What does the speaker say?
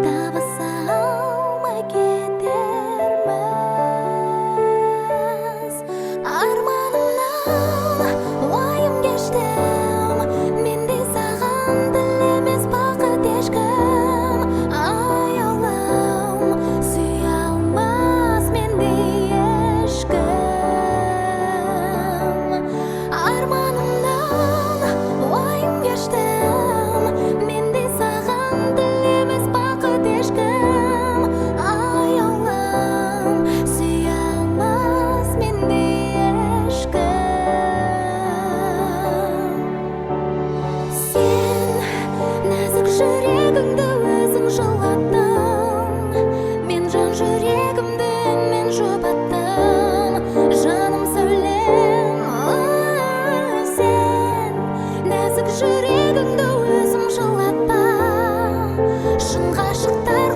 табыса алмай кетерміз. Арманымнан уайым кештім, мен де саған тілемес бақыт ешкім. Аяулым, сүйе алмас мендей ешкім. Арманымнан уайым кештім, мен де саған тілемес бақыт ешкім. Аяулым, сүйе алмас мендей ешкім. Сен нәзік жүрегіңді өзің жылаттың, мен жан жүрегімді мен жұбаттым. Жаным сәулем, сен нәзік жүрегіңді өзің жылатпа. Шын ғашықтар